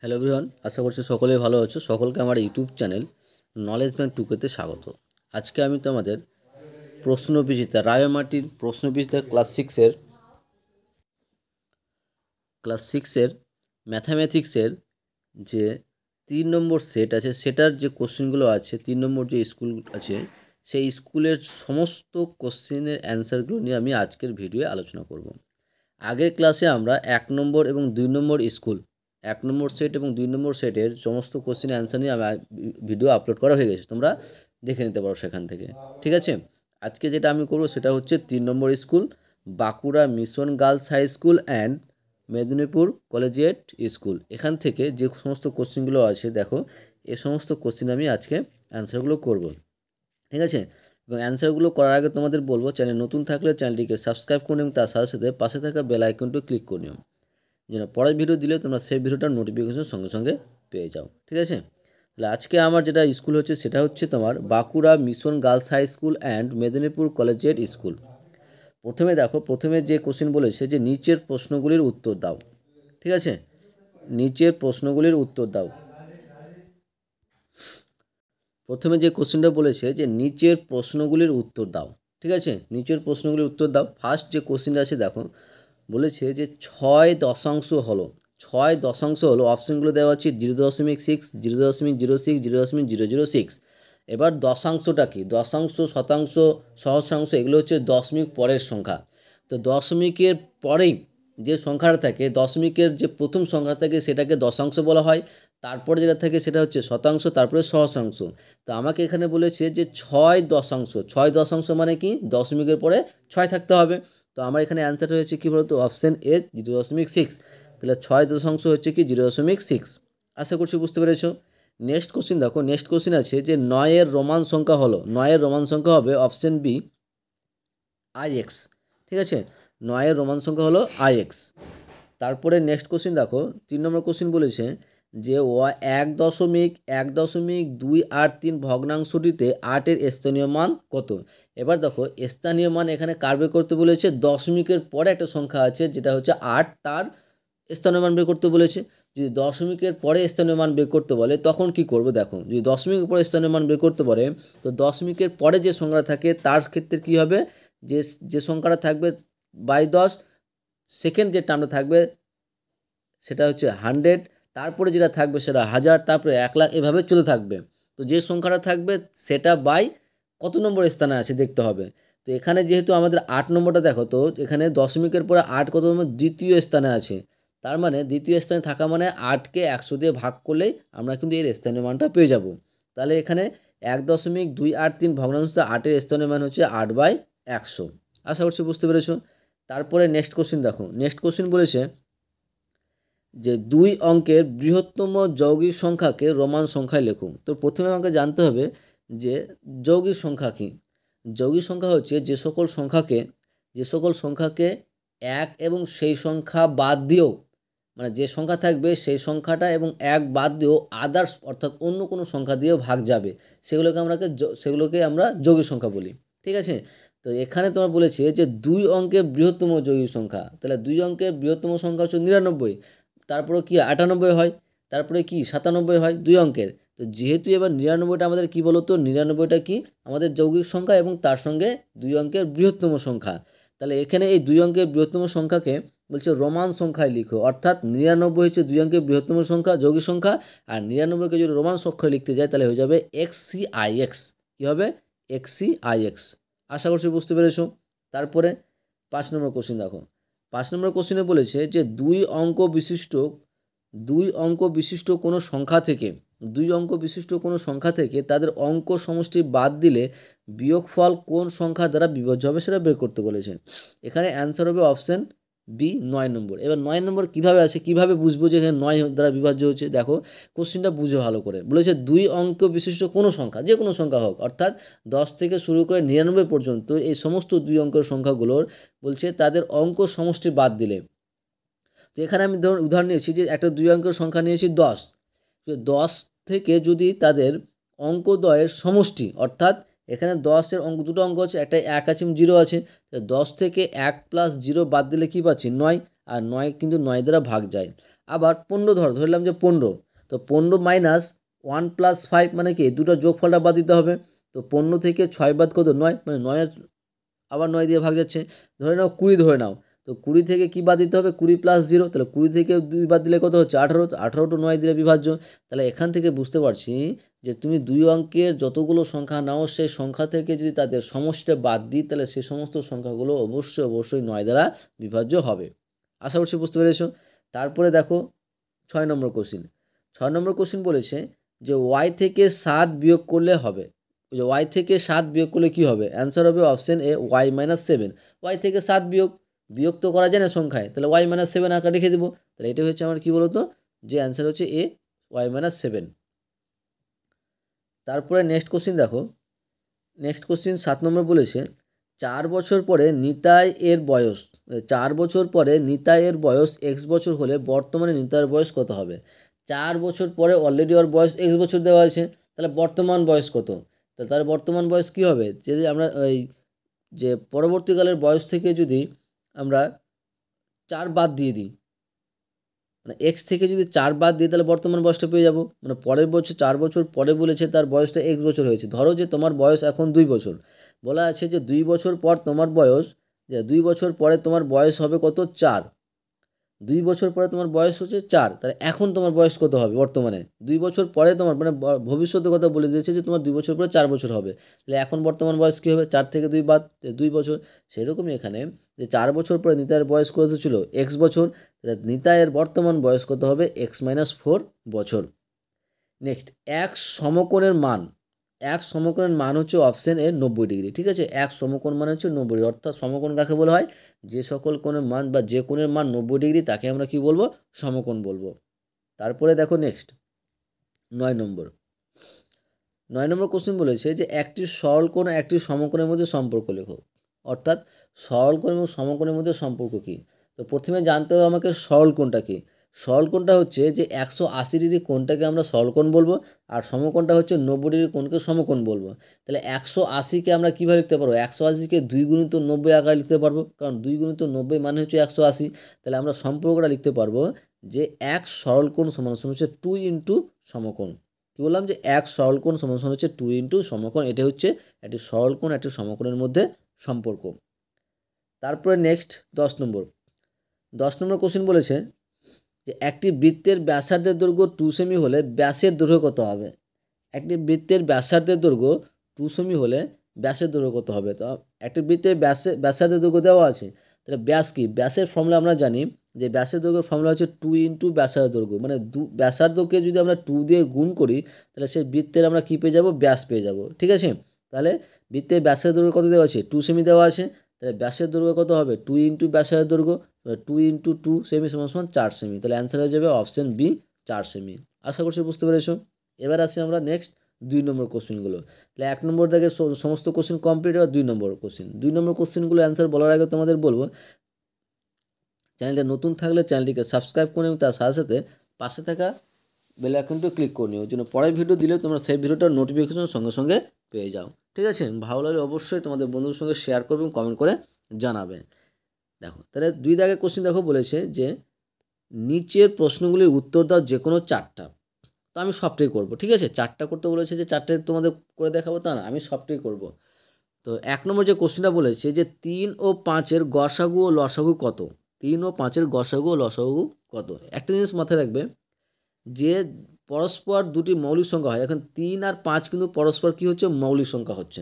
Hello everyone, আশা করছি সকলেই ভালো আছো। সকলকে আমার ইউটিউব চ্যানেল নলেজ ব্যাংক টুকেতে স্বাগত। আজকে আমি তোমাদের প্রশ্নবিচিতা রায়মাটির প্রশ্নবিচিতা ক্লাস সিক্সের ম্যাথামেটিক্সের যে 3 নম্বর সেট আছে, সেটার যে কোশ্চেনগুলো আছে, 3 নম্বর যে স্কুল আছে, সেই স্কুলের সমস্ত কোশ্চেনের অ্যান্সারগুলো নিয়ে আমি আজকের ভিডিওয়ে আলোচনা করব। আগের ক্লাসে আমরা 1 নম্বর এবং 2 নম্বর স্কুল 1 নম্বর সেট এবং 2 নম্বর সেটের সমস্ত কোশ্চেন অ্যান্সার নিয়ে ভিডিও আপলোড করা হয়ে গেছে, তোমরা দেখে নিতে পারো সেখান থেকে। ঠিক আছে, আজকে যেটা আমি করবো সেটা হচ্ছে 3 number school Bankura mission girls high school and Medinipur collegiate school. এখান থেকে যে সমস্ত কোশ্চেনগুলো আছে দেখো, এ সমস্ত কোশ্চেন আমি আজকে অ্যান্সারগুলো করব। ঠিক আছে, এবং অ্যান্সারগুলো করার আগে তোমাদের বলবো, চ্যানেল নতুন থাকলে চ্যানেলটিকে সাবস্ক্রাইব করে নিও, তার সাথে সাথে পাশে থাকা বেল আইকনটি ক্লিক করে নিও, যেন পরের ভিডিও দিলে তোমরা সেই ভিডিওটার নোটিফিকেশন সঙ্গে সঙ্গে পেয়ে যাও। ঠিক আছে, তাহলে আজকে আমার যেটা স্কুল হচ্ছে সেটা হচ্ছে তোমার Bankura mission girls high school and Medinipur collegiate school. প্রথমে দেখো, প্রথমে যে কোশ্চেন বলেছে যে নিচের প্রশ্নগুলির উত্তর দাও। ঠিক আছে, নিচের প্রশ্নগুলির উত্তর দাও। প্রথমে যে কোশ্চেনটা বলেছে যে নিচের প্রশ্নগুলির উত্তর দাও। ঠিক আছে, নিচের প্রশ্নগুলির উত্তর দাও। ফার্স্ট যে কোশ্চেনটা আছে দেখো, বলেছে যে 6 দশাংশ হলো, 6 দশাংশ হলো, অপশানগুলো দেওয়া আছে 0.6, 0.06, 0.006। এবার দশাংশটা কি? দশাংশ, শতাংশ, সহস্রাংশ এগুলো হচ্ছে দশমিক পরের সংখ্যা। তো দশমিকের পরেই যে সংখ্যাটা থাকে, দশমিকের যে প্রথম সংখ্যা থাকে সেটাকে দশাংশ বলা হয়, তারপরে যেটা থাকে সেটা হচ্ছে শতাংশ, তারপরে সহস্রাংশ। তো আমাকে এখানে বলেছে যে 6 দশাংশ, 6 দশাংশ মানে কি? দশমিকের পরে 6 থাকতে হবে। তো আমার এখানে অ্যান্সারটা হচ্ছে কি বলতো, অপশান এ 0.6। তাহলে 6 দশাংশ হচ্ছে কি 0.6। আশা করছি বুঝতে পেরেছো। নেক্সট কোশ্চেন দেখো, নেক্সট কোশ্চেন আছে যে 9-এর রোমান সংখ্যা হলো, 9-এর রোমান সংখ্যা হবে অপশান বি IX। ঠিক আছে, 9-এর রোমান সংখ্যা হলো IX। তারপরে নেক্সট কোশ্চেন দেখো, 3 নম্বর কোশ্চেন বলেছে যে 1.1.283 ভগ্নাংশটিতে 8-এর স্থানীয় মান কত? এবার দেখো, স্থানীয় মান এখানে কার বের করতে বলেছে? দশমিকের পরে একটা সংখ্যা আছে যেটা হচ্ছে 8, তার স্থানীয় মান বের করতে বলেছে। যদি দশমিকের পরে স্থানীয় মান বের করতে বলে তখন কি করবে দেখো, যদি দশমিকের পরে স্থানীয় মান বের করতে পারে, তো দশমিকের পরে যে সংখ্যাটা থাকে তার ক্ষেত্রে কি হবে, যে যে সংখ্যাটা থাকবে বাই 10, সেকেন্ড যে টার্মটা থাকবে সেটা হচ্ছে 100, তারপরে যেটা থাকবে সেটা 1000, তারপরে 1,00,000, এভাবে চলে থাকবে। তো যে সংখ্যাটা থাকবে সেটা বাই কত নম্বর স্থানে আছে দেখতে হবে। তো এখানে যেহেতু আমাদের 8 নম্বরটা দেখো, তো এখানে দশমিকের পরে 8 কত নম্বর? দ্বিতীয় স্থানে আছে। তার মানে দ্বিতীয় স্থানে থাকা মানে 8কে 100 দিয়ে ভাগ করলেই আমরা কিন্তু এর স্থানীয় মানটা পেয়ে যাব। তাহলে এখানে 1.283 ভগ্নাংশে 8-এর স্থানীয় মান হচ্ছে 8/100। আশা করছি বুঝতে পেরেছো। তারপরে নেক্সট কোশ্চেন দেখো, নেক্সট কোশ্চেন বলেছে যে 2 অঙ্কের বৃহত্তম যৌগিক সংখ্যাকে রোমান সংখ্যায় লেখুন। তো প্রথমে আমাকে জানতে হবে যে যৌগিক সংখ্যা কী। যৌগিক সংখ্যা হচ্ছে যে সকল সংখ্যাকে 1 এবং সেই সংখ্যা বাদ দিয়েও, মানে যে সংখ্যা থাকবে সেই সংখ্যাটা এবং 1 বাদ দিয়েও আদার্স অর্থাৎ অন্য কোনো সংখ্যা দিয়েও ভাগ যাবে, সেগুলোকে আমরা যৌগিক সংখ্যা বলি। ঠিক আছে, তো এখানে তোমার বলেছে যে 2 অঙ্কের বৃহত্তম যৌগিক সংখ্যা, তাহলে 2 অঙ্কের বৃহত্তম সংখ্যা হচ্ছে 99, তারপরে কি 98 হয়, তারপরে কি 97 হয় 2 অঙ্কের। তো যেহেতু এবার 99টা আমাদের কি বলতো, 99টা কি আমাদের যৌগিক সংখ্যা এবং তার সঙ্গে 2 অঙ্কের বৃহত্তম সংখ্যা। তাহলে এখানে এই 2 অঙ্কের বৃহত্তম সংখ্যাকে বলছে রোমান সংখ্যায় লিখো, অর্থাৎ 99 হচ্ছে 2 অঙ্কের বৃহত্তম সংখ্যা, যৌগিক সংখ্যা। আর 99কে যদি রোমান সংখ্যায় লিখতে যায় তাহলে হয়ে যাবে XCIX। কি হবে? XCIX। আশা করছি বুঝতে পেরেছো। তারপরে 5 নম্বর কোশ্চেন দেখো, 5 নম্বর কোশ্চেনে বলেছে যে 2 অঙ্ক বিশিষ্ট কোনো সংখ্যা থেকে, 2 অঙ্ক বিশিষ্ট কোনো সংখ্যা থেকে তাদের অঙ্ক সমষ্টি বাদ দিলে বিয়োগফল কোন সংখ্যা দ্বারা বিভাজ্য হবে সেটা বের করতে বলেছে। এখানে অ্যান্সার হবে অপশান বি 9 নম্বর। এবার 9 নম্বর কীভাবে আছে, কীভাবে বুঝবো যে এখানে 9 দ্বারা বিভাজ্য হচ্ছে? দেখো, কোশ্চেনটা বুঝে ভালো করে। বলেছে 2 অঙ্ক বিশিষ্ট কোনো সংখ্যা, যে কোনো সংখ্যা হোক, অর্থাৎ 10 থেকে শুরু করে 99 পর্যন্ত এই সমস্ত 2 অঙ্কের সংখ্যাগুলোর বলছে তাদের অঙ্ক সমষ্টি বাদ দিলে। তো এখানে আমি ধরুন উদাহরণ নিয়েছি যে একটা 2 অঙ্কের সংখ্যা নিয়েছি 10। 10 থেকে যদি তাদের অঙ্কদ্বয়ের সমষ্টি, অর্থাৎ এখানে 10-এর অঙ্ক, দুটো অঙ্ক আছে, একটা 1 আছে এবং 0 আছে। 10 থেকে 1 + 0 বাদ দিলে কী পাচ্ছি? 9। আর 9 কিন্তু 9 দ্বারা ভাগ যায়। আবার 15 ধরলাম যে 15, তো 15 মাইনাস 1 প্লাস 5 মানে কি দুটোর যোগফলটা বাদ দিতে হবে। তো 15 থেকে 6 বাদ কত 9, মানে 9 আবার 9 দিয়ে ভাগ যাচ্ছে। ধরে নাও 20 ধরে নাও, তো 20 থেকে কি বাদ দিতে হবে 20 প্লাস 0, তাহলে 20 থেকে 2 বাদ দিলে কত হচ্ছে 18, 18 টু 9 দিলে বিভাজ্য। তাহলে এখান থেকে বুঝতে পারছি যে তুমি 2 অঙ্কের যতগুলো সংখ্যা নাও সেই সংখ্যা থেকে যদি তাদের সমষ্টিটা বাদ দিই তাহলে সেই সমস্ত সংখ্যাগুলো অবশ্যই 9 দ্বারা বিভাজ্য হবে। আশা করছি বুঝতে পেরেছো। তারপরে দেখো 6 নম্বর কোশ্চিন। 6 নম্বর কোশ্চিন বলেছে যে y থেকে 7 বিয়োগ করলে হবে। ওই যে y থেকে 7 বিয়োগ করলে কি হবে, অ্যান্সার হবে option A y minus 7। y থেকে 7 বিয়োগ তো করা যায় না সংখ্যায়, তাহলে y মাইনাস 7 আকারে লিখে দেবো। তাহলে এটা হচ্ছে আমার কি বলতো, যে অ্যান্সার হচ্ছে এ y মাইনাস 7। তারপরে নেক্সট কোশ্চিন দেখো, নেক্সট কোশ্চিন 7 নম্বর বলেছে 4 বছর পরে নিতাই এর বয়স, 4 বছর পরে নিতাই এর বয়স x বছর হলে বর্তমানে নিতাইয়ের বয়স কত হবে। 4 বছর পরে অলরেডি ওর বয়স x বছর দেওয়া আছে, তাহলে বর্তমান বয়স কত, তার বর্তমান বয়স কি হবে, যদি আমরা ওই যে পরবর্তীকালের বয়স থেকে যদি আমরা 4 বাদ দিয়ে দিই, মানে এক্স থেকে যদি 4 বাদ দিই তাহলে বর্তমান বয়সটা পেয়ে যাব। মানে পরের বছর 4 বছর পরে বলেছে তার বয়সটা এক্স বছর হয়েছে। ধরো যে তোমার বয়স এখন 2 বছর, বলা আছে যে 2 বছর পর তোমার বয়স, যে 2 বছর পরে তোমার বয়স হবে কত 4, 2 বছর পরে তোমার বয়স হচ্ছে 4, তাহলে এখন তোমার বয়স কত হবে বর্তমানে, 2 বছর পরে তোমার মানে ভবিষ্যতের কথা বলে দিয়েছে যে তোমার 2 বছর পরে 4 বছর হবে, তাহলে এখন বর্তমান বয়স কী হবে, 4 থেকে 2 বাদ 2 বছর। সেরকমই এখানে যে 4 বছর পরে নিতাইয়ের বয়স কত ছিল এক্স বছর, তাহলে নিতাইয়ের বর্তমান বয়স কত হবে এক্স মাইনাস 4 বছর। নেক্সট এক সমকোণের মান, এক সমকোণের মান হচ্ছে অপশন এ 90 ডিগ্রি। ঠিক আছে, এক সমকোণ মানে হচ্ছে 90 ডিগ্রি, অর্থাৎ সমকোণ কাকে বলা হয়, যে সকল কোণের মান বা যে কোণের মান 90 ডিগ্রি তাকে আমরা কি বলবো, সমকোণ বলবো। তারপরে দেখো নেক্সট 9 নম্বর, 9 নম্বর কোশ্চেন বলেছে যে একটি সরল কোণ একটি সমকোণের মধ্যে সম্পর্ক লেখো। অর্থাৎ সরল কোণ এবং সমকোণের মধ্যে সম্পর্ক কী, তো প্রথমে জানতে হবে আমাকে সরল কোণটা কী। সরল কোণটা হচ্ছে যে 180 ডিগ্রি কোণটাকে আমরা সরল কোণ বলবো, আর সমকোণটা হচ্ছে 90 ডিগ্রি কোণকে সমকোণ বলবো। তাহলে 180কে আমরা কীভাবে লিখতে পারবো, 180কে 2 গুণিত 90 আকারে লিখতে পারবো, কারণ 2 গুণিত 90 মানে হচ্ছে 180। তাহলে আমরা সম্পর্কটা লিখতে পারবো যে এক সরল কোণ সমান সমান হচ্ছে 2 ইন্টু সমকোণ। কী বললাম, যে এক সরল কোণ সমান সমান হচ্ছে 2 ইন্টু সমকোণ, এটা হচ্ছে একটি সরল কোণ একটি সমকোণের মধ্যে সম্পর্ক। তারপরে নেক্সট 10 নম্বর, 10 নম্বর কোশ্চেন বলেছে যে একটি বৃত্তের ব্যাসার্ধের দৈর্ঘ্য 2 সেমি হলে ব্যাসের দৈর্ঘ্য কত হবে। একটি বৃত্তের ব্যাসার্ধের দৈর্ঘ্য 2 সেমি হলে ব্যাসের দৈর্ঘ্য কত হবে। তো একটি বৃত্তের ব্যাসার্ধের দৈর্ঘ্য দেওয়া আছে, তাহলে ব্যাস কি, ব্যাসের ফর্মুলা আমরা জানি যে ব্যাসের দৈর্ঘ্যের ফর্মুলা হচ্ছে 2 ইন্টু ব্যাসার্ধ দৈর্ঘ্য, মানে ব্যাসার্ধকে যদি আমরা 2 দিয়ে গুণ করি তাহলে সেই বৃত্তের আমরা কী পেয়ে যাব, ব্যাস পেয়ে যাব। ঠিক আছে, তাহলে বৃত্তের ব্যাসের দৈর্ঘ্য কত দেওয়া আছে 2 সেমি দেওয়া আছে, তাহলে ব্যাসের দৈর্ঘ্য কত হবে 2 ইন্টু ব্যাসার্ধ দৈর্ঘ্য, 2 ইন্টু 2 সেমি সমান সমান 4 সেমি, তাহলে অ্যান্সার হয়ে যাবে অপশন বি 4 সেমি। আশা করছি বুঝতে পেরেছো। এবার আসি আমরা নেক্সট 2 নম্বর কোশ্চেনগুলো। তাহলে 1 নম্বর দাগের সমস্ত কোশ্চেন কমপ্লিট, এবার 2 নম্বর কোশ্চেন। 2 নম্বর কোশ্চেনগুলো অ্যান্সার বলার আগে তোমাদের বলবো চ্যানেলটা নতুন থাকলে চ্যানেলটিকে সাবস্ক্রাইব করে নিও, তার সাথে সাথে পাশে থাকা বেল আইকনটিও ক্লিক করে নিও, যেন পরের ভিডিও দিলে তোমরা সেই ভিডিওটার নোটিফিকেশন সঙ্গে সঙ্গে পেয়ে যাও। ঠিক আছে, ভালো লাগলে অবশ্যই তোমাদের বন্ধুদের সঙ্গে শেয়ার করবে এবং কমেন্ট করে জানাবে। দেখো তাহলে 2 দাগের কোশ্চেন দেখো, বলেছে যে নিচের প্রশ্নগুলির উত্তর দাও যে কোনো 4টা। তো আমি সবটাই করব। ঠিক আছে, 4টা করতে বলেছে, যে 4টাই তোমাদের করে দেখাবো তা না, আমি সবটাই করব। তো 1 নম্বর যে কোশ্চেনটা বলেছে যে 3 ও 5-এর গসাগু ও লসাগু কত। 3 ও 5-এর গসাগু ও লসাগু কত। একটা জিনিস মাথায় রাখবে যে পরস্পর দুটি মৌলিক সংখ্যা হয়, এখন 3 আর 5 কিন্তু পরস্পর কি হচ্ছে, মৌলিক সংখ্যা হচ্ছে।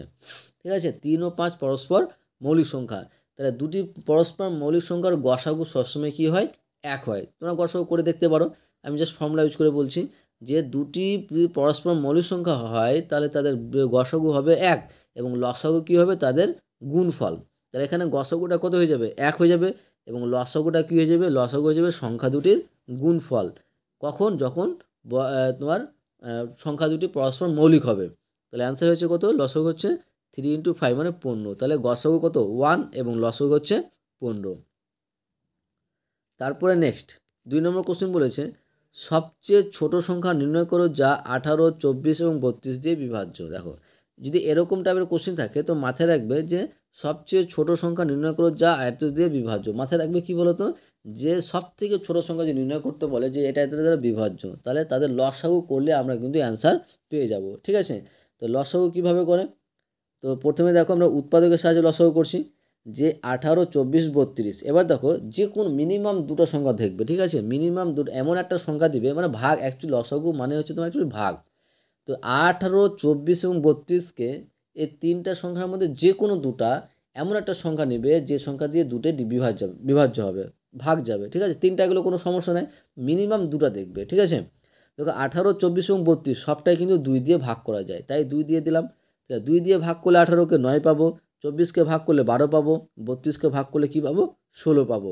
ঠিক আছে, 3 ও 5 পরস্পর মৌলিক সংখ্যা, তাহলে দুটি পরস্পর মৌলিক সংখ্যার গসাগু সবসময় কী হয়, 1 হয়। তোমরা গসাগু করে দেখতে পারো, আমি জাস্ট ফর্মুলা ইউজ করে বলছি যে দুটি যদি পরস্পর মৌলিক সংখ্যা হয় তাহলে তাদের গসাগু হবে 1 এবং লসাগু কী হবে, তাদের গুণফল। তাহলে এখানে গসাগুটা কত হয়ে যাবে, 1 হয়ে যাবে, এবং লসাগুটা কী হয়ে যাবে, লসাগু হয়ে যাবে সংখ্যা দুটির গুণফল। কখন, যখন তোমার সংখ্যা দুটি পরস্পর মৌলিক হবে। তাহলে অ্যান্সার হচ্ছে কত, লসাগু হচ্ছে 3 ইন্টু 5 মানে 15, তাহলে গসাগু কত 1 এবং লসাগু হচ্ছে 15। তারপরে নেক্সট 2 নম্বর কোশ্চেন বলেছে সবচেয়ে ছোট সংখ্যা নির্ণয় করো যা 18, 24 এবং 32 দিয়ে বিভাজ্য। দেখো যদি এরকম টাইপের কোশ্চেন থাকে তো মাথায় রাখবে যে সবচেয়ে ছোট সংখ্যা নির্ণয় করো যা 18 দিয়ে বিভাজ্য। মাথায় রাখবে কি বলো তো, যে সব থেকে ছোটো সংখ্যা যে নির্ণয় করতে বলে যে এটা এদের দ্বারা বিভাজ্য, তাহলে তাদের লসাগু করলে আমরা কিন্তু অ্যান্সার পেয়ে যাব। ঠিক আছে, তো লসাগু কীভাবে করে? তো প্রথমে দেখো আমরা উৎপাদকের সাহায্যে লসাগু করছি, যে 18, 24, 32। এবার দেখো যে কোন মিনিমাম দুটো সংখ্যা দেখবে, ঠিক আছে, মিনিমাম দুটো এমন একটা সংখ্যা দিবে, মানে ভাগ, অ্যাকচুয়ালি লসাগু মানে হচ্ছে তোমার অ্যাকচুয়ালি ভাগ। তো 18, 24 এবং 32কে এই তিনটা সংখ্যার মধ্যে যে কোনো দুটা এমন একটা সংখ্যা নেবে যে সংখ্যা দিয়ে দুটোই বিভাজ্য হবে, ভাগ যাবে। ঠিক আছে, তিনটা এগুলো কোনো সমস্যা নেই, মিনিমাম দুটো দেখবে। ঠিক আছে, দেখো 18, 24 এবং 32 সবটাই কিন্তু 2 দিয়ে ভাগ করা যায়, তাই 2 দিয়ে দিলাম। 2 দিয়ে ভাগ করলে 18কে 9 পাবো, 24কে ভাগ করলে 12 পাবো, 32কে ভাগ করলে কী পাবো? 16 পাবো।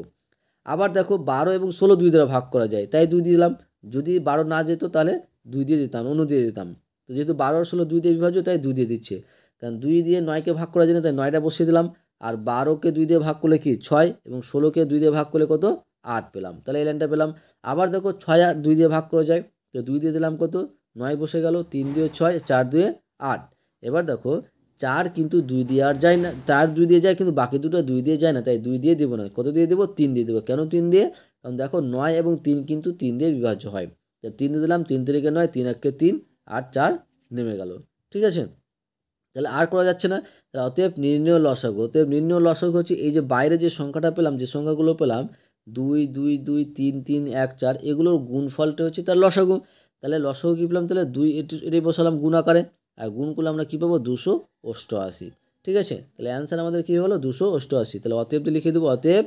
আবার দেখো 12 এবং 16 2 দ্বারা ভাগ করা যায়, তাই 2 দিয়ে দিলাম। যদি 12 না যেত তাহলে 2 দিয়ে দিতাম, অন্য দিয়ে দিতাম। তো যেহেতু 12 আর 16 2 দিয়ে বিভাজ্য, তাই 2 দিয়ে দিচ্ছে। কারণ 2 দিয়ে 9কে ভাগ করা যায় না, তাই 9টা বসিয়ে দিলাম। আর 12কে 2 দিয়ে ভাগ করলে কি 6, এবং 16কে 2 দিয়ে ভাগ করলে কত? 8 পেলাম। তাহলে এই লাইনটা পেলাম। আবার দেখো 6 আর 2 দিয়ে ভাগ করা যায়, তো 2 দিয়ে দিলাম কত? 9 বসে গেল, 3 দিয়ে 6, 4 দিয়ে 8। এবার দেখো 4 কিন্তু 2 দিয়ে আর যায় না, 4 2 দিয়ে যায়, কিন্তু বাকি দুটো 2 দিয়ে যায় না, তাই 2 দিয়ে দেবো না। কত দিয়ে দেবো? 3 দিয়ে দেবো। কেন 3 দিয়ে? কারণ দেখো 9 এবং 3 কিন্তু 3 দিয়ে বিভাজ্য হয়। তো 3 দিয়ে দিলাম, 3 তিরিকে 9, 3 একে 3, আর 4 নেমে গেল। ঠিক আছে, তাহলে আর করা যাচ্ছে না। তাহলে অতএব নির্ণেয় লসাগু, অতএব নির্ণেয় লসাগু হচ্ছে এই যে বাইরে যে সংখ্যাটা পেলাম, যে সংখ্যাগুলো পেলাম 2 2 2 3 3 1 4, এগুলোর গুণফলটা হচ্ছে তার লসাগু। তাহলে লসাগু কী পেলাম? তাহলে 2 এটাই বসালাম গুণ আকারে, আর গুণ করলে আমরা কী পাবো? 288। ঠিক আছে, তাহলে অ্যান্সার আমাদের কী হলো? 288। তাহলে অতএব লিখে দেবো, অতএব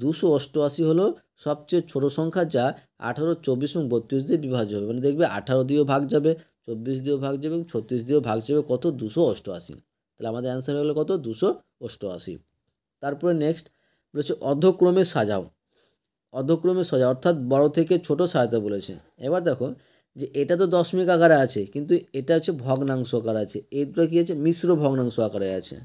288 হলো সবচেয়ে ছোটো সংখ্যা, যা 18, 24 এবং 32 দিয়ে বিভাজ্য হবে। মানে দেখবে 18 দিয়েও ভাগ যাবে, 24 দিয়েও ভাগ যাবে, এবং 36 দিয়েও ভাগ যাবে, কত? 288। তাহলে আমাদের অ্যান্সার হলো কত? 288। তারপরে নেক্সট বলেছে অর্ধক্রমে সাজাও। অর্ধক্রমে সাজাও অর্থাৎ বড় থেকে ছোট সাজাতে বলেছে। এবার দেখো যে এটা তো দশমিক আকারে আছে, কিন্তু এটা হচ্ছে ভগ্নাংশ আকারে আছে, এই দুটো কী আছে? মিশ্র ভগ্নাংশ আকারে আছে।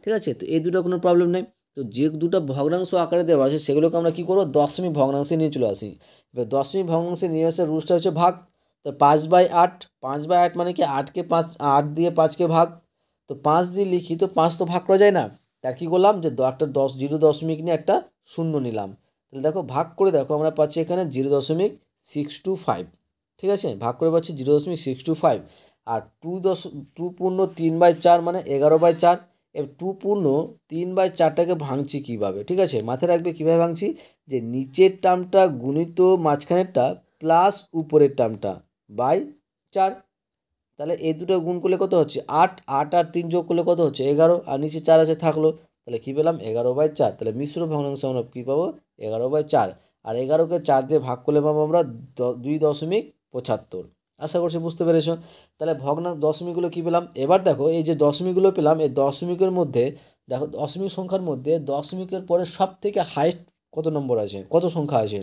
ঠিক আছে, তো এই দুটো কোনো প্রবলেম নেই। তো যে দুটো ভগ্নাংশ আকারে দেওয়া আছে সেগুলোকে আমরা কী করবো? দশমিক ভগ্নাংশে নিয়ে চলে আসি। এবার দশমিক ভগ্নাংশে নিয়ে আসার রুলসটা হচ্ছে ভাগ। তো 5/8, 5/8 মানে কি 8কে 5, 8 দিয়ে 5কে ভাগ। তো 5 দিয়ে লিখি, তো 5 তো ভাগ করা যায় না, তার কী করলাম? যে একটা 0 দশমিক নিয়ে একটা শূন্য নিলাম। তাহলে দেখো ভাগ করে দেখো, আমরা পাচ্ছি এখানে 0.625। ঠিক আছে, ভাগ করে পাচ্ছি 0.625। আর 2 পূর্ণ 3/4 মানে 11/4। এবার 2 পূর্ণ 3/4টাকে ভাঙছি কীভাবে? ঠিক আছে, মাথায় রাখবে কীভাবে ভাঙছি, যে নিচের টার্মটা গুণিত মাঝখানেরটা প্লাস উপরের টার্মটা বাই 4। তাহলে এই দুটো গুণ করলে কত হচ্ছে? 8, 8 আর 3 যোগ করলে কত হচ্ছে? 11, আর নিচে 4 আছে থাকলো, তাহলে কী পেলাম? 11/4। তাহলে মিশ্র ভগ্নাংশ আমরা কী পাবো? 11/4। আর 11কে 4 দিয়ে ভাগ করলে পাবো আমরা 2.75। আশা করছি বুঝতে পেরেছো। তাহলে দশমিকগুলো কী পেলাম? এবার দেখো এই যে দশমিকগুলো পেলাম, এই দশমিকের মধ্যে দেখো, দশমিক সংখ্যার মধ্যে দশমিকের পরে সব থেকে হাইস্ট কত নম্বর আছে, কত সংখ্যা আছে?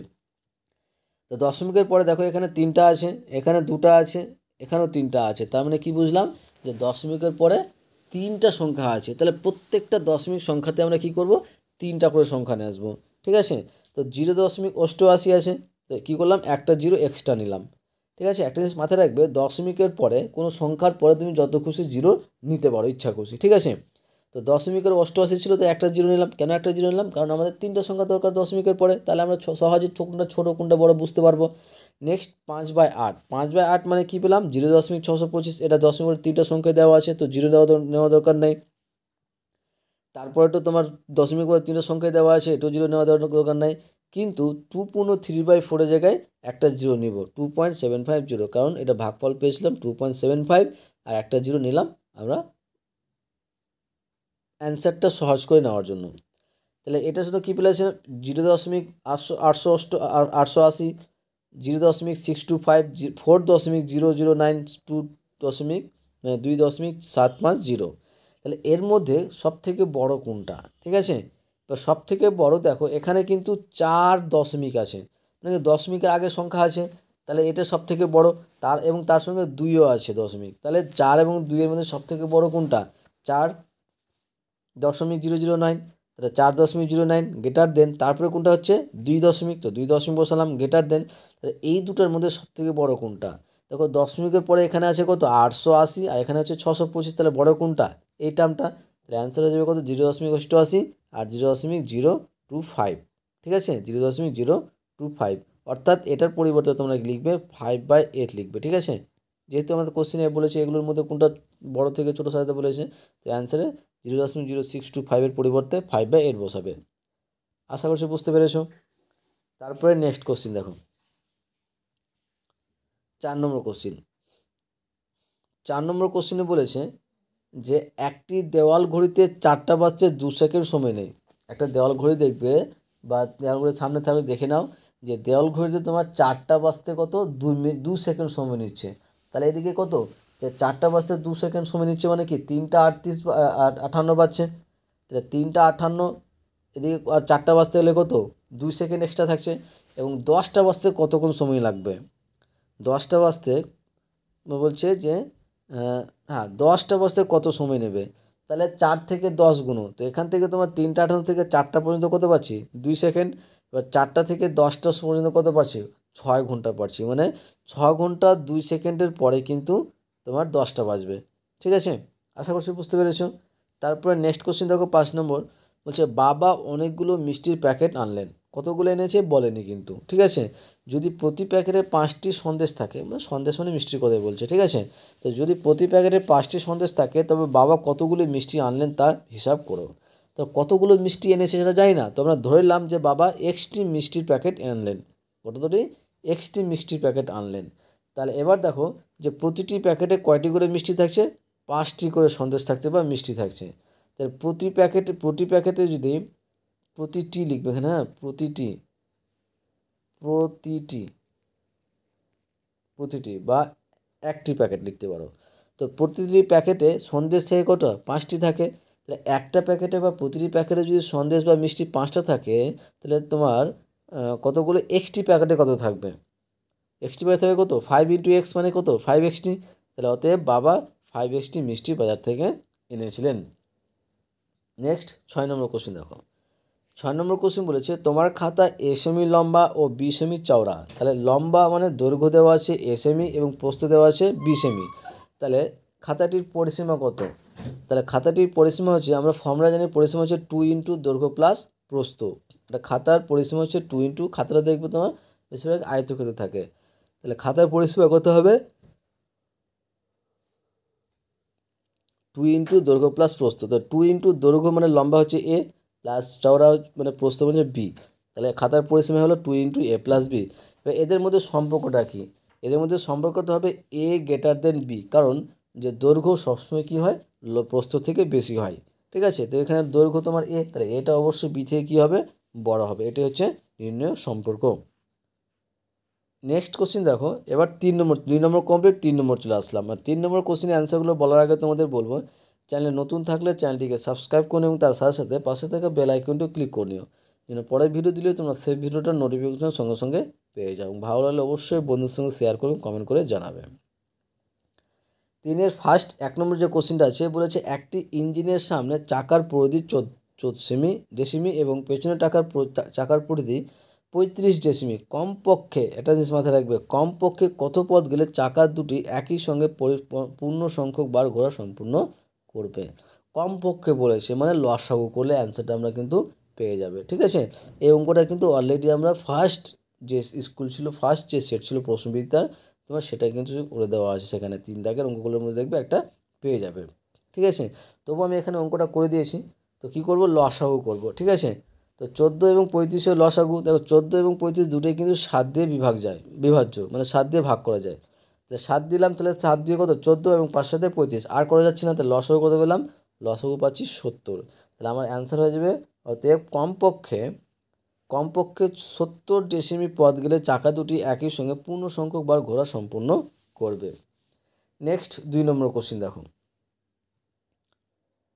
তো দশমিকের পরে দেখো এখানে 3টা আছে, এখানে 2টা আছে, এখানেও 3টা আছে। তার মানে কি বুঝলাম? যে দশমিকের পরে 3টা সংখ্যা আছে। তাহলে প্রত্যেকটা দশমিক সংখ্যাতে আমরা কি করব? 3টা করে সংখ্যা নিয়ে আসবো। ঠিক আছে, তো 0.88 আছে, তো কী করলাম? একটা 0 এক্সট্রা নিলাম। ঠিক আছে, একটা জিনিস মাথায় রাখবে, দশমিকের পরে কোনো সংখ্যার পরে তুমি যত খুশি 0 নিতে পারো, ইচ্ছা খুশি। ঠিক আছে, তো দশমিকের 88 ছিল, তো একটা 0 নিলাম। কেন একটা 0 নিলাম? কারণ আমাদের 3টা সংখ্যা দরকার দশমিকের পরে, তাহলে আমরা সহজে কোনটা ছোটো কোনটা বড় বুঝতে পারবো। নেক্সট 5/8, 5/8 মানে কী পেলাম? 0.625। এটা দশমিকের 3টা সংখ্যায় দেওয়া আছে, তো 0 নেওয়া দরকার নেই। তারপরে তো তোমার দশমিক পরে 3টা সংখ্যায় দেওয়া আছে, এটাও 0 নেওয়া দরকার নাই। কিন্তু 2 পূর্ণ 3/4 জায়গায় একটা 0 নিব, 2.750, কারণ এটা ভাগফল পেয়েছিলাম 2.75, আর একটা 0 নিলাম আমরা অ্যান্সারটা সহজ করে নেওয়ার জন্য। তাহলে এটার জন্য কী পেলেছে? 0.880, 0.625, 4.009, 2.750। তাহলে এর মধ্যে সবথেকে বড় কোনটা? ঠিক আছে, তো সবথেকে বড় দেখো এখানে কিন্তু 4 দশমিক আছে, মানে দশমিকের আগে সংখ্যা আছে, তাহলে এটা সবথেকে বড়। এবং তার সঙ্গে 2ও আছে দশমিক, তাহলে 4 এবং 2-এর মধ্যে সবথেকে বড় কোনটা? 4.009। তাহলে 4.09 গ্রেটার দেন, তারপরে কোনটা হচ্ছে 2 দশমিক, তো 2 দশমিক বসালাম গ্রেটার দেন। তাহলে এই দুটার মধ্যে সবথেকে বড় কোনটা? দেখো দশমিকের পরে এখানে আছে কত? 880, আর এখানে হচ্ছে 625। তাহলে বড় কোনটা? এই টার্মটা। তাহলে অ্যান্সার হয়ে যাবে কত? 0.88 আর 0.025। ঠিক আছে, 0.025, অর্থাৎ এটার পরিবর্তে তোমরা লিখবে 5/8 লিখবে। ঠিক আছে, যেহেতু আমাদের কোশ্চেনে বলেছে এগুলোর মধ্যে কোনটা বড় থেকে ছোটো সাজাতে বলেছে, তো অ্যান্সারে 0.0625-এর পরিবর্তে 5/8 বসাবে। আশা করছি বুঝতে পেরেছো। তারপরে নেক্সট কোশ্চিন দেখো, 4 নম্বর কোশ্চিন। 4 নম্বর কোশ্চিনে বলেছে যে একটি দেওয়াল ঘড়িতে 4টা বাজতে 2 সেকেন্ড সময় নেই। একটা দেওয়াল ঘড়ি দেখবে বা দেওয়াল ঘড়ির সামনে থাকলে দেখে নাও যে দেওয়াল ঘড়িতে তোমার 4টা বাজতে কত 2 সেকেন্ড সময় নিচ্ছে। তাহলে এদিকে কত, যে 4টা বাজতে 2 সেকেন্ড সময় নিচ্ছে মানে কি 3:58 বাজছে। তাহলে 3:58, এদিকে আর 4টা বাজতে গেলে কত 2 সেকেন্ড এক্সট্রা থাকছে। এবং 10টা বাজতে কতক্ষণ সময় লাগবে, 10টা বাজতে বলছে যে হ্যাঁ 10টা বাজতে কত সময় নেবে। তাহলে 4 থেকে 10 গুণো, তো এখান থেকে তোমার 3:58 থেকে 4টা পর্যন্ত কত পাচ্ছি 2 সেকেন্ড। এবার 4টা থেকে 10টা পর্যন্ত কত পাচ্ছি 6 ঘন্টা পাচ্ছি, মানে 6 ঘন্টা 2 সেকেন্ডের পরে কিন্তু তোমার 10টা বাজবে। ঠিক আছে, আশা করছি বুঝতে পেরেছো। তারপরে নেক্সট কোশ্চেন দেখো 5 নম্বর, বলছে বাবা অনেকগুলো মিষ্টির প্যাকেট আনলেন, কতগুলো এনেছে বলেনি কিন্তু। ঠিক আছে, যদি প্রতি প্যাকেটে 5টি সন্দেশ থাকে, মানে সন্দেশ মানে মিষ্টির কথাই বলছে। ঠিক আছে, তো যদি প্রতি প্যাকেটে 5টি সন্দেশ থাকে তবে বাবা কতগুলো মিষ্টি আনলেন তা হিসাব করো। তো কতগুলো মিষ্টি এনেছে সেটা জানি না, তো আমরা ধরে নিলাম যে বাবা এক্সটি মিষ্টির প্যাকেট আনলেন। কতটি এক্সটি মিষ্টির প্যাকেট আনলেন। তাহলে এবার দেখো যে প্রতিটি প্যাকেটে কয়টি করে মিষ্টি থাকছে, 5টি করে সন্দেশ থাকছে বা মিষ্টি থাকছে। তাহলে প্রতি প্যাকেটে যদি প্রতিটি লিখবে এখানে, হ্যাঁ প্রতিটি প্রতিটি প্রতিটি বা একটি প্যাকেট লিখতে পারো। তো প্রতিটি প্যাকেটে সন্দেশ থেকে কত 5টি থাকে। তাহলে একটা প্যাকেটে বা প্রতিটি প্যাকেটে যদি সন্দেশ বা মিষ্টি 5টা থাকে, তাহলে তোমার কতগুলো এক্সটি প্যাকেটে কত থাকবে, এক্সটি প্যাকেট থাকবে কত 5 × x মানে কত 5 xt। তাহলে অতএব বাবা 5 xt মিষ্টি বাজার থেকে এনেছিলেন। নেক্সট 6 নম্বর কোশ্চেন দেখো, 6 নম্বর কোশ্চেন বলেছে তোমার খাতা a সেমি লম্বা ও b সেমি চওড়া। তাহলে লম্বা মানে দৈর্ঘ্য দেওয়া আছে a সেমি এবং প্রস্থ দেওয়া আছে b সেমি। তাহলে খাতাটির পরিসীমা কত, তাহলে খাতাটির পরিসীমা হচ্ছে, আমরা ফর্মুলা জানি পরিসীমা হচ্ছে 2 × দৈর্ঘ্য প্লাস প্রস্থ। এটা খাতার পরিসীমা হচ্ছে 2 × খাতাটা দেখবে তোমার বেশিরভাগ আয়তক্ষেত্রে থাকে। তাহলে খাতার পরিসীমা কত হবে 2 × দৈর্ঘ্য প্লাস প্রস্থ। তো 2 × দৈর্ঘ্য মানে লম্বা হচ্ছে a প্লাস চওড়া মানে প্রস্থ মানে b। তাহলে খাতার পরিসীমা হলো 2 × a + b। এবার এদের মধ্যে সম্পর্কটা কি, এদের মধ্যে সম্পর্কটা হবে a > b, কারণ যে দৈর্ঘ্য সবসময় কি হয় প্রস্থ থেকে বেশি হয়। ঠিক আছে, তো এখানে দৈর্ঘ্য তোমার a, তাহলে এটা অবশ্যই b থেকে কী হবে বড় হবে। এটাই হচ্ছে নির্ণয় সম্পর্ক। নেক্সট কোশ্চেন দেখো, এবার 3 নম্বর, 2 নম্বর কমপ্লিট, 3 নম্বর চলে আসলাম। আর 3 নম্বর কোশ্চেনের অ্যান্সারগুলো বলার আগে তোমাদের বলবো, চ্যানেলে নতুন থাকলে চ্যানেলটিকে সাবস্ক্রাইব করে এবং তার সাথে সাথে পাশে থাকা বেল আইকনটিও ক্লিক করে নিও, যেন পরের ভিডিও দিলে তোমরা সেই ভিডিওটার নোটিফিকেশন সঙ্গে সঙ্গে পেয়ে যাও। ভালো লাগলে অবশ্যই বন্ধুদের সঙ্গে শেয়ার করুন, কমেন্ট করে জানাবে। 3-এর ফার্স্ট 1 নম্বর যে কোশ্চেনটা আছে বলেছে একটি ইঞ্জিনের সামনে চাকার পরিধি 14 ডেসিমি এবং পেছনের চাকার পরিধি 35 ডেসিমি। কমপক্ষে একটা জিনিস মাথায় রাখবে, কমপক্ষে কত পথ গেলে চাকা দুটি একই সঙ্গে পূর্ণ সংখ্যক বার ঘোরা সম্পূর্ণ করবে। কমপক্ষে বলেছে মানে লসাগু করলে অ্যান্সারটা আমরা কিন্তু পেয়ে যাবে। ঠিক আছে, এই অঙ্কটা কিন্তু অলরেডি আমরা ফার্স্ট যে স্কুল ছিল, ফার্স্ট যে সেট ছিল প্রশ্নবিদ্যার, তোমার সেটা কিন্তু করে দেওয়া আছে সেখানে 3 দাগের অঙ্কগুলোর মধ্যে দেখবে একটা পেয়ে যাবে। ঠিক আছে, তবু আমি এখানে অঙ্কটা করে দিয়েছি। তো কী করব লসাগু করব। ঠিক আছে, তো 14 এবং 35-এর লসাগু দেখো, 14 এবং 35 দুটোই কিন্তু 7 দিয়ে বিভাজ্য, মানে 7 দিয়ে ভাগ করা যায়। তাহলে 7 দিলাম, তাহলে 7 দিয়ে কত 14 এবং 5 সাথে 35 আর করা যাচ্ছে না, তাহলে লসাগু কত পেলাম, লসাগু পাচ্ছি 70। তাহলে আমার অ্যান্সার হয়ে যাবে অতএব কমপক্ষে 70 ডেসিমি পথ গেলে চাকা দুটি একই সঙ্গে পূর্ণ সংখ্যক বার ঘোরা সম্পূর্ণ করবে। নেক্সট 2 নম্বর কোশ্চিন দেখো,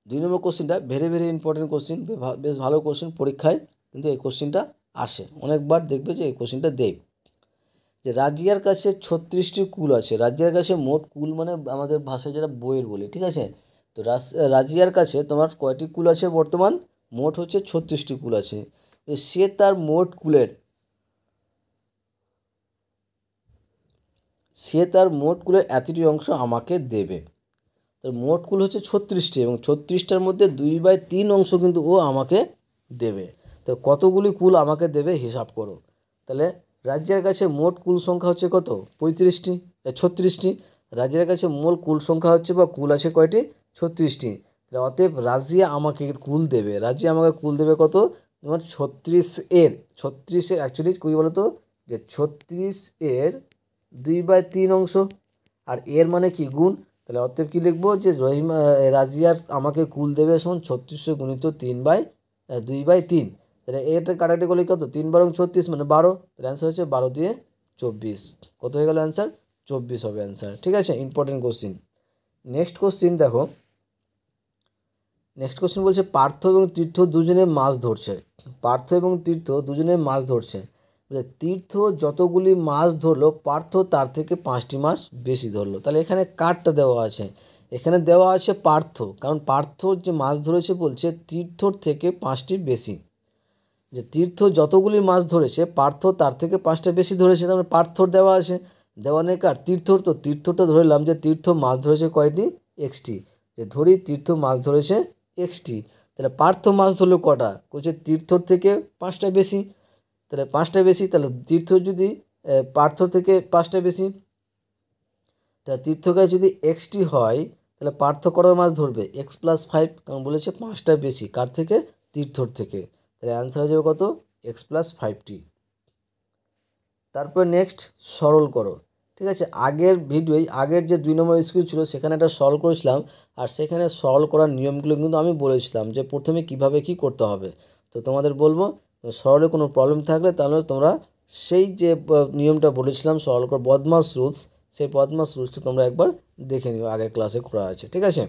2 নম্বর কোশ্চিনটা ভেরি ভেরি ইম্পর্টেন্ট কোশ্চিন, বেশ ভালো কোশ্চিন, পরীক্ষায় কিন্তু এই কোশ্চিনটা আসে অনেকবার, দেখবে যে এই কোশ্চিনটা দেখ যে রাজিয়ার কাছে 36টি কুল আছে। রাজিয়ার কাছে মোট কুল মানে আমাদের ভাষায় যেটা বইয়ের বলি। ঠিক আছে, তো রাজিয়ার কাছে তোমার কয়টি কুল আছে বর্তমান, মোট হচ্ছে 36টি কুল আছে। সে তার মোট কুলের এতটি অংশ আমাকে দেবে। তার মোট কুল হচ্ছে 36টি এবং 36টার মধ্যে 2/3 অংশ কিন্তু ও আমাকে দেবে। তো কতগুলি কুল আমাকে দেবে হিসাব করো। তাহলে রাজ্যের কাছে মোট কুল সংখ্যা হচ্ছে কত? 36টি। রাজ্যের কাছে মোট কুল সংখ্যা হচ্ছে বা কুল আছে কয়টি? 36টি। তাহলে অতএব রাজিয়া আমাকে কুল দেবে, রাজিয়া আমাকে কুল দেবে কত? তোমার 36 এর অ্যাকচুয়ালি কী বলো তো, যে 36 এর 2/3 অংশ, আর এর মানে কি গুণ। তাহলে অতএব কী লিখবো, যে রাজিয়ার আমাকে কুল দেবে সমান 3600 গুণিত 2/3। তাহলে এটা কাটাকাটি করলে কত? 3 বারং 36 মানে 12। তাহলে অ্যান্সার হচ্ছে 12 দিয়ে 24। কত হয়ে গেল অ্যান্সার? 24 হবে অ্যান্সার। ঠিক আছে, ইম্পর্টেন্ট কোশ্চিন। নেক্সট কোশ্চিন দেখো, নেক্সট কোশ্চিন বলছে পার্থ এবং তীর্থ দুজনে মাছ ধরছে। পার্থ এবং তীর্থ দুজনে মাছ ধরছে। তীর্থ যতগুলি মাছ ধরলো, পার্থ তার থেকে 5টি মাছ বেশি ধরলো। তাহলে এখানে কারটা দেওয়া আছে, এখানে দেওয়া আছে পার্থ, কারণ পার্থ যে মাছ ধরেছে বলছে তীর্থর থেকে 5টি বেশি। যে তীর্থ যতগুলি মাছ ধরেছে, পার্থ তার থেকে 5টা বেশি ধরেছে, তার মানে পার্থর দেওয়া আছে। দেওয়া নেই কার? তীর্থর। তো তীর্থটা ধরলাম যে তীর্থ মাছ ধরেছে কয়টি? এক্সটি। যে ধরি তীর্থ মাছ ধরেছে এক্সটি, তাহলে পার্থ মাছ ধরলো কটা? বলছে তীর্থর থেকে 5টা বেশি। তাহলে 5টা বেশি, তাহলে তীর্থ যদি পার্থ থেকে 5টা বেশি, তাহলে তীর্থকে যদি এক্সটি হয়, তাহলে পার্থ কটার মাছ ধরবে? x+5, কারণ বলেছে 5টা বেশি কার থেকে? তীর্থর থেকে। তাহলে অ্যান্সার হয়ে যাবে কত? x+5টি। তারপর নেক্সট সরল করো। ঠিক আছে, আগের যে 2 নম্বর স্কুল ছিল সেখানে একটা সলভ করেছিলাম, আর সেখানে সলভ করার নিয়মগুলো কিন্তু আমি বলেছিলাম যে প্রথমে কিভাবে কি করতে হবে। তো তোমাদের বলবো, সরলে কোনো প্রবলেম থাকলে তাহলে তোমরা সেই যে নিয়মটা বলেছিলাম সলভ করার, বদমাস রুলস, সেই বদমাস রুলসটা তোমরা একবার দেখে নিও, আগের ক্লাসে করা আছে। ঠিক আছে,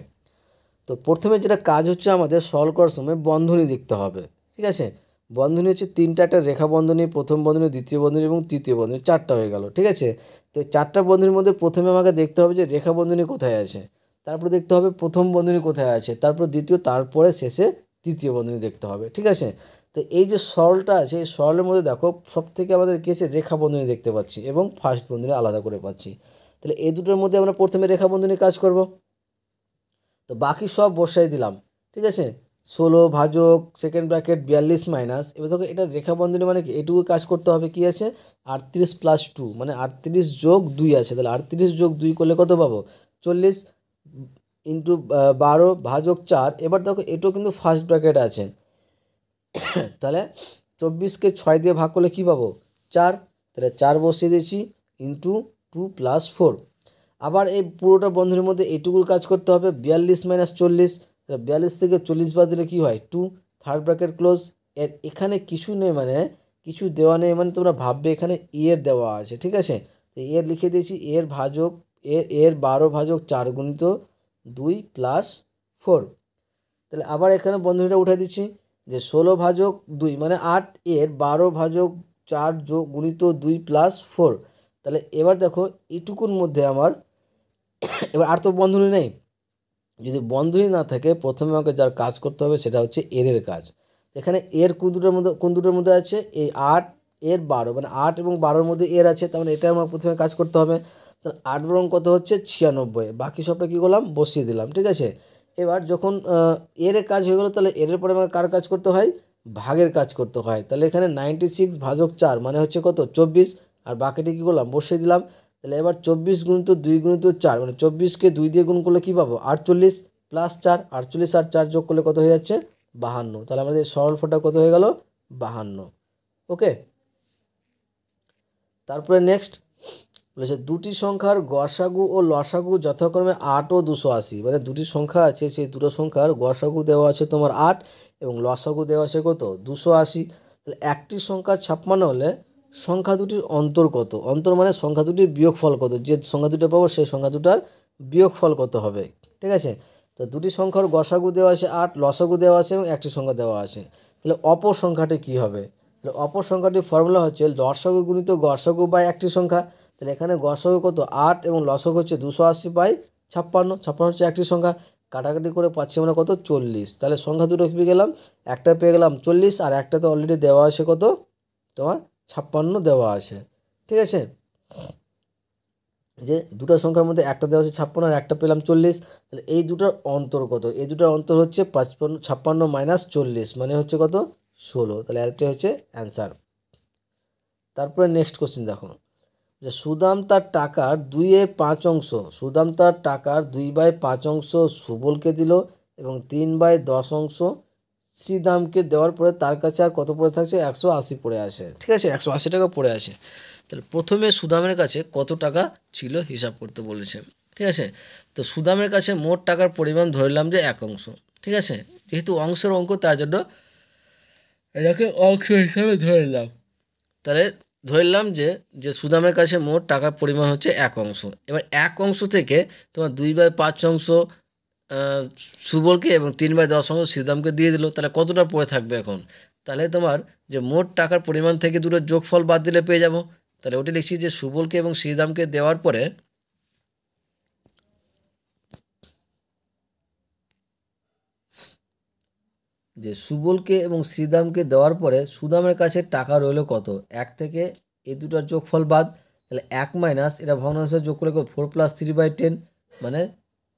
তো প্রথমে যেটা কাজ হচ্ছে আমাদের সলভ করার সময় বন্ধনী দেখতে হবে। ঠিক আছে, বন্ধনী হচ্ছে 3টা, একটা রেখা বন্ধনী, প্রথম বন্ধনী, দ্বিতীয় বন্ধনী এবং তৃতীয় বন্ধনী, 4টা হয়ে গেল। ঠিক আছে, তো 4টা বন্ধনীর মধ্যে প্রথমে আমাকে দেখতে হবে যে রেখা বন্ধনী কোথায় আছে, তারপরে দেখতে হবে প্রথম বন্ধনী কোথায় আছে, তারপর দ্বিতীয়, তারপরে শেষে তৃতীয় বন্ধনী দেখতে হবে। ঠিক আছে, তো এই যে সরলটা আছে, এই সরলের মধ্যে দেখো সব থেকে আমাদের কী আছে? রেখা বন্ধনী দেখতে পাচ্ছি এবং ফার্স্ট বন্ধনী আলাদা করে পাচ্ছি। তাহলে এই দুটোর মধ্যে আমরা প্রথমে রেখা বন্ধনী কাজ করব। তো বাকি সব বসাই দিলাম। ঠিক আছে, 16 ভাজক সেকেন্ড ব্র্যাকেট 42 মাইনাস, এবার দেখো এটা রেখা বন্ধনী মানে কি? এটুকু কাজ করতে হবে, কি আছে? 38+2 মানে 38+2 আছে। তাহলে 38+2 করলে কত পাবো? 40 ইন্টু 12 ভাজক 4। এবার দেখো এটাও কিন্তু ফার্স্ট ব্র্যাকেট আছে, তাহলে 24কে 6 দিয়ে ভাগ করলে কী পাবো? 4। তাহলে 4 বসিয়ে দিয়েছি ইন্টু 2+4। আবার এই পুরোটা বন্ধনীর মধ্যে এইটুকুর কাজ করতে হবে, 42 মাইনাস 40। তাহলে 42 থেকে 40 বাদ দিলে কী হয়? 2, থার্ড ব্র্যাকেট ক্লোজ। এখানে কিছু নেই, মানে কিছু দেওয়া নেই, মানে তোমরা ভাববে এখানে এর দেওয়া আছে। ঠিক আছে, তো এর লিখে দিয়েছি, এর ভাজক এর 12 ভাজক 4 গুণিত 2+4। তাহলে আবার এখানে বন্ধনীটা উঠে দিচ্ছি, যে 16 ভাজক 2 মানে 8, এর 12 ভাজক 4 যোগ গুণিত 2+4। তাহলে এবার দেখো এইটুকুর মধ্যে আমার এবার আর তো বন্ধনী নেই। যদি বন্ধনী না থাকে প্রথমে আমাকে যার কাজ করতে হবে সেটা হচ্ছে এর কাজ। এখানে এর কোন দুটোর মধ্যে আছে? এই 8 এর 12, মানে 8 এবং 12-র মধ্যে এর আছে, তার মানে এটা আমার প্রথমে কাজ করতে হবে। তাহলে 8 বরং কত হচ্ছে? 96। বাকি সবটা কী করলাম? বসিয়ে দিলাম। ঠিক আছে, এবার যখন এর কাজ হয়ে গেলো, তাহলে এর পরে আমাকে কার কাজ করতে হয়? ভাগের কাজ করতে হয়। তাহলে এখানে 96 ভাজক 4 মানে হচ্ছে কত? 24। আর বাকিটা কী করলাম? বসিয়ে দিলাম। তাহলে এবার 24 গুণিত 2 গুণিত 4, মানে 24কে 2 দিয়ে গুণ করলে কী পাবো? 48 প্লাস 4, 48 আর 4 যোগ করলে কত হয়ে যাচ্ছে? 52। তাহলে আমাদের সরল ফলটা কত হয়ে গেল? 52। ওকে, তারপরে নেক্সট বলেছে দুটি সংখ্যার গসাগু ও লসাগু যথাক্রমে 8 ও 280। মানে দুটি সংখ্যা আছে, সেই দুটো সংখ্যার গসাগু দেওয়া আছে তোমার 8 এবং লসাগু দেওয়া আছে কত? 280। তাহলে একটি সংখ্যা 56 হলে সংখ্যা দুটির অন্তর কত? অন্তর মানে সংখ্যা দুটির বিয়োগফল কত? যে সংখ্যা দুটো পাবো সেই সংখ্যা দুটার বিয়োগফল কত হবে? ঠিক আছে, তো দুটি সংখ্যার গসাগু দেওয়া আছে 8, লসাগু দেওয়া আছে এবং একটি সংখ্যা দেওয়া আছে। তাহলে অপর সংখ্যাটি কী হবে? তাহলে অপর সংখ্যাটির ফর্মুলা হচ্ছে লসাগু গুণিত গসাগু বাই একটি সংখ্যা। তাহলে এখানে গসাগু কত? 8 এবং লসাগু হচ্ছে 280/56। 56 হচ্ছে একটি সংখ্যা, কাটাকাটি করে পাচ্ছি আমরা কত? 40। তাহলে সংখ্যা দুটো পেয়ে গেলাম, একটা পেয়ে গেলাম 40 আর একটা তো অলরেডি দেওয়া আছে কত? তোমার 56 দেওয়া আছে। ঠিক আছে, যে দুটো সংখ্যার মধ্যে একটা দেওয়া আছে 56 আর একটা পেলাম 40। তাহলে এই দুটোর অন্তর কত? এই দুটোর অন্তর হচ্ছে 56 মাইনাস 40 মানে হচ্ছে কত? 16, তাহলে এটাই হচ্ছে অ্যান্সার। তারপরে নেক্সট কোশ্চেন দেখো, যে সুদাম তার টাকার 2/5 সুদাম তার টাকার 2/5 সুবলকে দিল এবং 3/10 শ্রীদামকে দেওয়ার পরে তার কাছে আর কত পড়ে থাকছে, 180 পড়ে আছে। ঠিক আছে, 180 টাকা পড়ে আছে। তাহলে প্রথমে সুদামের কাছে কত টাকা ছিল হিসাব করতে বলেছে। ঠিক আছে, তো সুদামের কাছে মোট টাকার পরিমাণ ধরলাম যে 1 অংশ। ঠিক আছে, যেহেতু অংশের অঙ্ক তার জন্য এটাকে অংশ হিসাবে ধরে নিলাম। তাহলে ধরে নিলাম যে সুদামের কাছে মোট টাকার পরিমাণ হচ্ছে 1 অংশ। এবার 1 অংশ থেকে তোমার 2/5 সুবলকে এবং 3/10 শ্রীদামকে দিয়ে দিল, তাহলে কতটা পড়ে থাকবে এখন? তাহলে তোমার যে মোট টাকার পরিমাণ থেকে দুটো যোগফল বাদ দিলে পেয়ে যাব। তাহলে ওটা লিখছি যে সুবলকে এবং শ্রীদামকে দেওয়ার পরে সুবলকে এবং শ্রীদামকে দেওয়ার পরে সুদামের কাছে টাকা রইল কত, 1 থেকে এই দুটার যোগফল বাদ, তাহলে 1 মাইনাস এটা ভগ্নাংশে যোগ করলে 4 + 3/10 মানে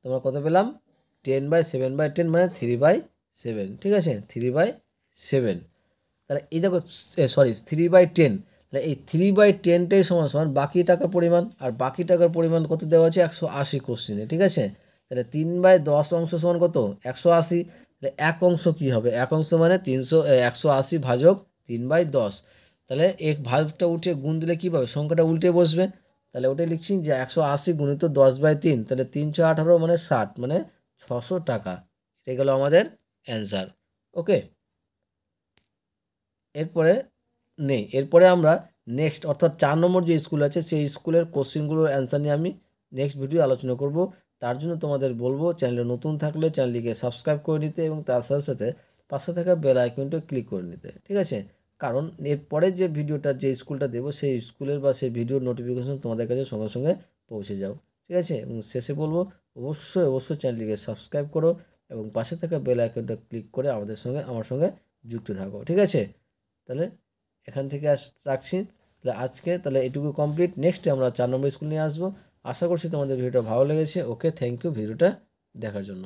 তোমরা কত পেলাম, 10/7/10 মানে 3/7। ঠিক আছে, 3/7। তাহলে এই দেখো, সরি 3/10, তাহলে এই 3/10টাই সমান সমান বাকি টাকার পরিমাণ, আর বাকি টাকার পরিমাণ কত দেওয়া আছে, 180 কোশ্চেনে। ঠিক আছে, তাহলে 3/10 অংশ সমান কত, 180। তাহলে 1 অংশ কী হবে, 1 অংশ মানে 180 ভাজক 3/10। তাহলে এক ভাগটা উঠে গুণ দিলে কী পাবে, সংখ্যাটা উল্টে বসবে। তাহলে ওটাই লিখছি যে 180 গুণিত 10/3, তাহলে 318 মানে 60 মানে 600 টাকা। এটা গেল আমাদের অ্যান্সার। ওকে, এরপরে আমরা নেক্সট অর্থাৎ 4 নম্বর যে স্কুল আছে সেই স্কুলের কোশ্চেনগুলোর অ্যান্সার নিয়ে আমি নেক্সট ভিডিও আলোচনা করব। তার জন্য তোমাদের বলবো চ্যানেলে নতুন থাকলে চ্যানেলটিকে সাবস্ক্রাইব করে নিতে এবং তার সাথে সাথে পাশে থাকা বেল আইকনটা ক্লিক করে নিতে। ঠিক আছে, কারণ এরপরে যে ভিডিওটা যে স্কুলটা দেবো সেই স্কুলের বা সেই ভিডিওর নোটিফিকেশন তোমাদের কাছে সঙ্গে সঙ্গে পৌঁছে যাও। ঠিক আছে, এবং শেষে বলবো অবশ্যই চ্যানেলটিকে সাবস্ক্রাইব করো এবং পাশে থাকা বেল আইকনটা ক্লিক করে আমার সঙ্গে যুক্ত থাকো। ঠিক আছে, তাহলে এখান থেকে রাখছি। তাহলে আজকে তাহলে এটুকু কমপ্লিট। নেক্সটে আমরা 4 নম্বর স্কুল নিয়ে আসবো। আশা করছি তোমাদের ভিডিওটা ভালো লেগেছে। ওকে, থ্যাংক ইউ ভিডিওটা দেখার জন্য।